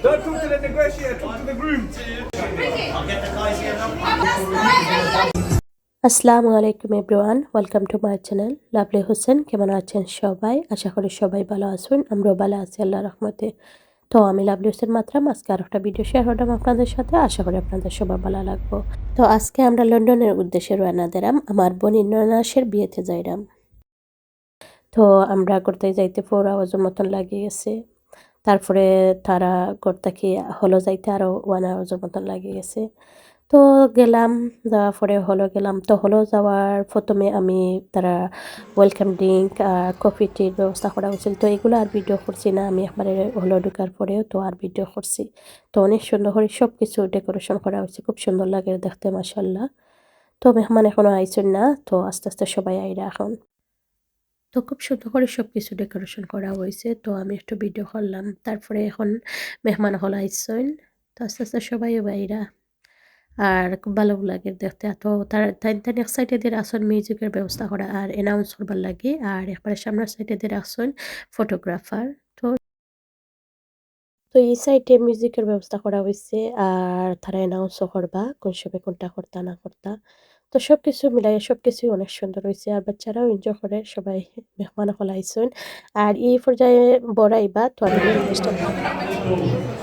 Don't talk to the negotiator, talk to the groom. I'll get the guys here now. আসসালামু আলাইকুম everyone, welcome to my channel lovely Hossain. কেমন আছেন সবাই? আশা করি সবাই ভালো আছেন। আমরাও ভালো আছি আল্লাহর রহমতে। তো আমি লাভলি হোসেন মাত্রাম আজকে আর একটা ভিডিও শেয়ার করলাম আপনাদের সাথে। আশা করি আপনাদের সবার ভালো লাগবো। তো আজকে আমরা লন্ডনের উদ্দেশ্যে রওনা দিলাম। আমার বোনের ননাসের বিয়েতে যাইলাম। তো আমরা করতে যাইতে 4 আওয়ার্সের মতন লাগিয়ে গেছে। তারপরে তারা ঘর থেকে হলো যাইতে আরও 1 আওয়ার্সের মতন লাগিয়ে গেছে। তো গেলাম, যাওয়ার পরে হলো গেলাম। তো হলো যাওয়ার প্রথমে আমি তারা ওয়েলকাম ড্রিঙ্ক কফি টির ব্যবস্থা করা হয়েছিল। তো এগুলো আর ভিডিও করছি না, আমি একবারে হলো ঢোকার পরেও তো আর ভিডিও করছি। তো অনেক সুন্দর করে সব কিছু ডেকোরেশন করা হয়েছে, খুব সুন্দর লাগে দেখতে মাশাআল্লাহ। তো মেহমান এখনো আইছেন না, তো আস্তে আস্তে সবাই আইরা এখন। তো খুব সুন্দর করে সব কিছু ডেকোরেশন করা হয়েছে। তো আমি একটু ভিডিও করলাম। তারপরে এখন মেহমান হল আইসেন। তো আস্তে আস্তে সবাই বাইরা আর খুব ভালো লাগে দেখতে। তো তার তাই এক সাইডে দিয়ে রাখছেন মিউজিকের ব্যবস্থা করা আর অ্যানাউন্স করবার লাগে, আর একবারে সামনের সাইডে দিয়ে রাখছেন ফটোগ্রাফার। তো তো এই সাইডে মিউজিকের ব্যবস্থা করা হয়েছে, আর তারা অ্যানাউন্সও করবা কোন সময় কোনটা করতা না করতা। তো সবকিছু মিলাই সবকিছুই অনেক সুন্দর হয়েছে, আর বাচ্চারাও এনজয় করে সবাই। মেহমান হল আইসেন আর এই পর্যায়ে বড়াইবা। তো আমি request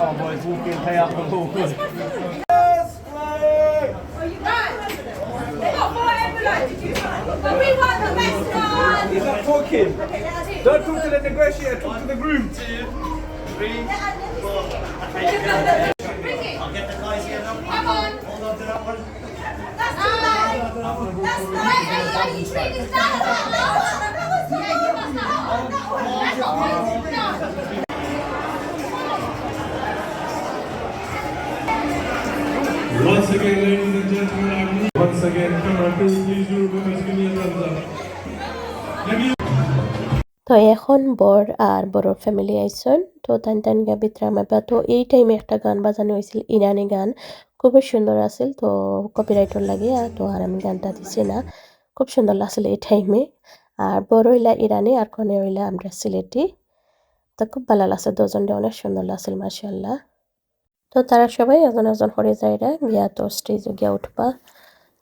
Oh, boys, walk in, pay up the wall. But we want the best one! He's not talking. Don't talk to the negotiator, talk to the groom. 2, 3, 4. Bring it! I'll get the guys here now. Come on! Hold on to that one. That's too low! That's low! Are you treating that low? Yeah, you must not. That's not right. No. Once again, ladies and gentlemen, once again, camera crew, please do remember to give me a thumbs up. Let me তো এখন বর আর বড়োর family আইসন। তো টান গা ভিতরে আমার তো এই টাইমে একটা গান বাজানো হয়েছিল, ইরানি গান, খুবই সুন্দর আছিল। তো কপিরাইটর লাগে তো আর আমি গানটা দিছি না, খুব সুন্দর লাগছিল এই টাইমে। আর বড় হইলা ইরানি আর কনে হইলা আমরা সিলেটি। তো খুব ভালো লাগছে, দুজনটা অনেক সুন্দর লাগছিল মাশাআল্লাহ। তো তারা সবাই একজন একজন করে যাইরা গিয়া তো স্টেজে গিয়া উঠবা।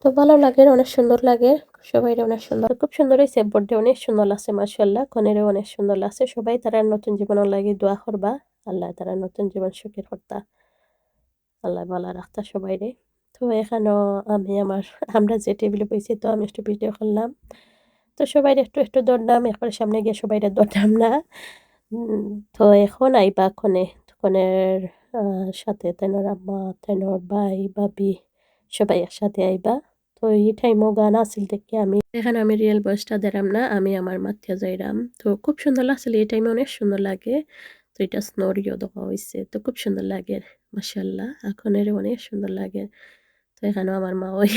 তো ভালো লাগে, অনেক সুন্দর লাগে, সবাই অনেক সুন্দর, খুব সুন্দর হয়েছে। বোর্ডে অনেক সুন্দর লাগছে মাশাআল্লাহ, কনেরও অনেক সুন্দর লাগছে। সবাই তারা নতুন জীবনের লাগে দোয়া করবা, আল্লাহ তারা নতুন জীবন সুখের হর্তা, আল্লাহ ভালো রাখতা সবাই রে। তো এখানেও আমি আমরা যে টেবিলে বসেছি, তো আমি একটু ভিডিও করলাম। তো সবাই একটু একটু দৌড়লাম, একবার সামনে গিয়ে সবাই দৌড়লাম না। তো এখন আইবা কনের সাথে তেনোর আম্মা, তেনোর ভাই, ভাবি সবাই একসাথে আইবা। তো এই টাইমও গান আছিল দেখে আমি এখানে আমি রিয়েল ভয়েসটা দিলাম না, আমি আমার মাথিয়া যাইরাম। তো খুব সুন্দর লাগছিল এই টাইমে, অনেক সুন্দর লাগে। তো এটা স্নোরিও দেখা হয়েছে, তো খুব সুন্দর লাগে মাশাআল্লাহ। এখনের অনেক সুন্দর লাগে। তো এখানেও আমার মা ওই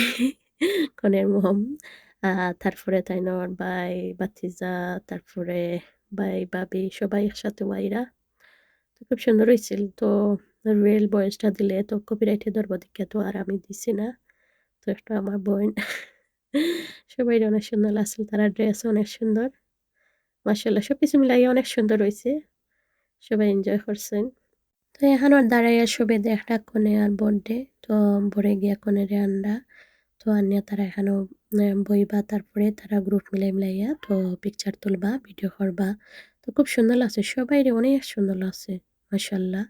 কনের মম, তারপরে তাইনোর ভাই, ভাতিজা, তারপরে ভাই, ভাবি সবাই একসাথে ওয়াইরা। তো খুব সুন্দর হয়েছিল। তো রিয়েল ভয়েসটা দিলে তো কপিরাইটে ধরবো দেখে তো আর আমি দিছি না। তো একটা আমার বোন সবাই অনেক সুন্দর লাগছিল, তারা ড্রেসও অনেক সুন্দর মাশাআল্লাহ, সবকিছু মিলাইয়া অনেক সুন্দর হয়েছে, সবাই এনজয় করছেন। তো এখন আর দাঁড়াইয়া সবে দেখা কোনে আর বর্থডে। তো ভরে গিয়া কোনেরে আনরা। তো আনিয়া তারা এখানেও বইবা, তারপরে তারা গ্রুপ মিলাইয়া তো পিকচার তুলবা, ভিডিও করবা। তো খুব সুন্দর লাগছে, সবাই অনেক সুন্দর লাগছে মাশাআল্লাহ।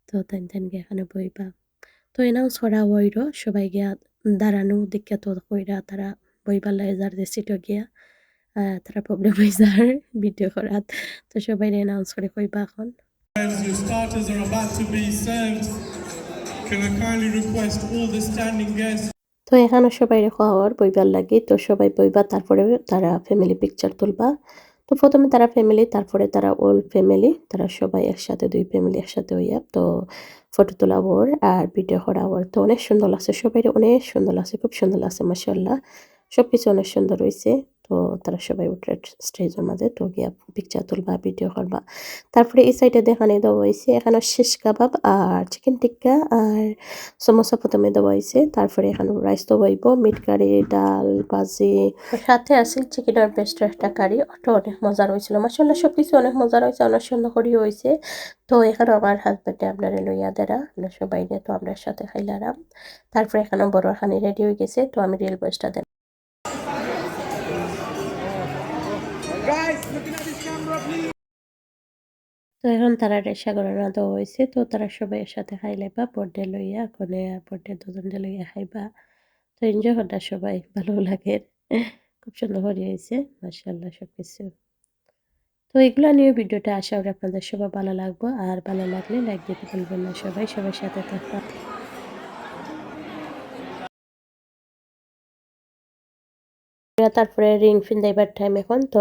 তো তাই গিয়া এখানে বইবা। তো এনাউন্স করা হইলো, সবাই গিয়া দাঁড়ানো দেখে তো কইরা তারা বইবার লাগে যার যে সিটও গিয়া তারা প্রবলেম হয়ে যার ভিডিও করাত। তো সবাই এনাউন্স করে কইবা এখন। your starters are about to be served. Can I kindly request all the standing guests? তো এখানে সবাই খাওয়ার বইবার লাগে, তো সবাই বইবা, তারপরে তারা ফ্যামিলি পিকচার তুলবা। তো প্রথমে তারা ফ্যামিলি, তারপরে তারা ওল ফ্যামিলি, তারা সবাই একসাথে, দুই ফ্যামিলি একসাথে হইয়া তো ফটো তোলা ওর আর ভিডিও করা ওর। তো অনেক সুন্দর লাগছে, সবাই অনেক সুন্দর লাগছে, খুব সুন্দর লাগছে মাশাআল্লাহ, সবকিছু অনেক সুন্দর হয়েছে। তো তো তারা সবাই উঠে স্টেজের মাঝে তো গিয়া পিকচার তুলবা ভিডিও করবা। তারপরে এই সাইডে দেখানি দেওয়া হয়েছে এখানে শিশ কাবাব আর চিকেন টিক্কা আর সমোসা প্রথমে দেওয়া হয়েছে, তারপরে এখানে রাইস দেওয়া হইব, মিট কারি, ডাল, ভাজি, সাথে আছে চিকেনের বেস্ট একটা কারি। ওটা অনেক মজার হয়েছিল, মাসাল্লাহ সবকিছু অনেক মজার হয়েছে, অনেক সুন্দর করে হয়েছে। তো এখানে আমার হাজব্যান্ডে আপনারা লইয়া দেরা আমরা সবাই নিয়ে তো আমরা সাথে খাইলাম। তারপরে এখানে বড় খানি রেডি হয়ে গেছে, তো আমি রিয়েল বয়সটা দেন। Guys, looking at this camera, please. তো এখন তারা রেশা গণনা দেওয়া হয়েছে, তো তারা সবাই একসাথে খাইলেবা বর্ডে লইয়া কোনে আর বর্ডে দুজনকে লইয়া খাইবা। তো এনজয় করটা সবাই ভালো লাগে, খুব সুন্দর করে হয়েছে মাশাআল্লাহ সবকিছু। তো এগুলা নিয়ে ভিডিওটা আশা করি আপনাদের সবার ভালো লাগবে, আর ভালো লাগলে লাইক দিতে ভুলবেন না। সবাই সবার সাথে থাকবা। তারপরে রিং ফিন দেবার টাইম এখন, তো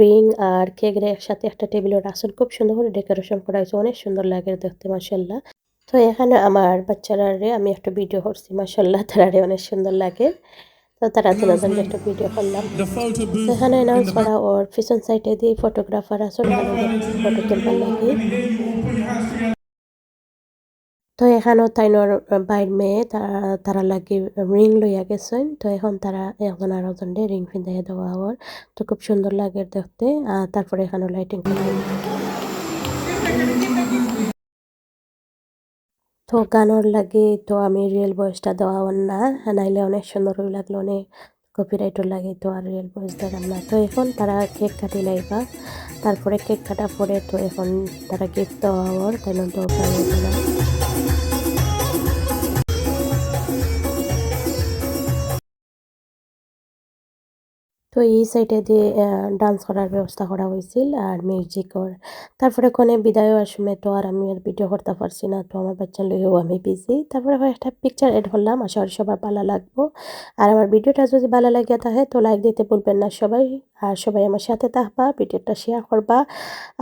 রিং আর কেকের একসাথে একটা টেবিলে রাখছেন, খুব সুন্দর করে ডেকোরেশন করা হয়েছে, অনেক সুন্দর লাগে দেখতে মাশাআল্লাহ। তো এখানে আমার বাচ্চারারে আমি একটা ভিডিও করছি মাশাআল্লাহ, তারারে অনেক সুন্দর লাগে। তো তারা দুজনকে একটা ভিডিও করলাম। The photo booth এখানে in অ্যানাউন্স the করা ওর পিছন সাইডে দিয়ে ফটোগ্রাফার আছে, ফটো তুলবার লাগে। Can you hear you all put your hands together? তো এখানেও তাইনোর বাইর মেয়ে তারা লাগে রিং লইয়া গেছেন, তো এখন তারা একজন আর একজনকে রিং ফিন্দাইয়া দেওয়া হওয়ার, তো খুব সুন্দর লাগে দেখতে। আর তারপরে এখানেও লাইটিং করা হয়। তো গানোর লাগে তো আমি রিয়েল ভয়েসটা দেওয়া হওয়ার না, নাইলে অনেক সুন্দর হয়ে লাগলো, অনেক কপিরাইটও লাগে, তো আর রিয়েল ভয়েস দেখাম না। তো এখন তারা কেক কাটি লাইবা, তারপরে কেক কাটা পরে তো এখন তারা গিফট দেওয়া হওয়ার তাই না দরকার। তো এই সাইডে দিয়ে ডান্স করার ব্যবস্থা করা হয়েছিল আর মিউজিকর। তারপরে কোনে বিদায় হওয়ার সময় তো আর আমি আর ভিডিও করতে পারছি না, তো আমার বাচ্চা লইয়েও আমি বিজি। তারপরে একটা পিকচার এড করলাম, আশা করি সবার ভালো লাগবো। আর আমার ভিডিওটা যদি ভালো লাগে থাকে তো লাইক দিতে ভুলবেন না সবাই, আর সবাই আমার সাথে থাকবা, ভিডিওটা শেয়ার করবা।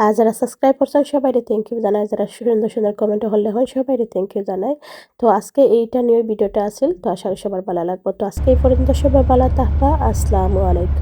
আর যারা সাবস্ক্রাইব করছেন সবাইকে থ্যাংক ইউ জানাই, যারা সুন্দর সুন্দর কমেন্ট হলে হয় সবাইকে থ্যাংক ইউ জানাই। তো আজকে এইটা নিয়ে ভিডিওটা আসিল, তো আশা করি সবার ভালো লাগবো। তো আজকে এই পর্যন্ত সবাই ভালো থাকবা, আসসালামু আলাইকুম।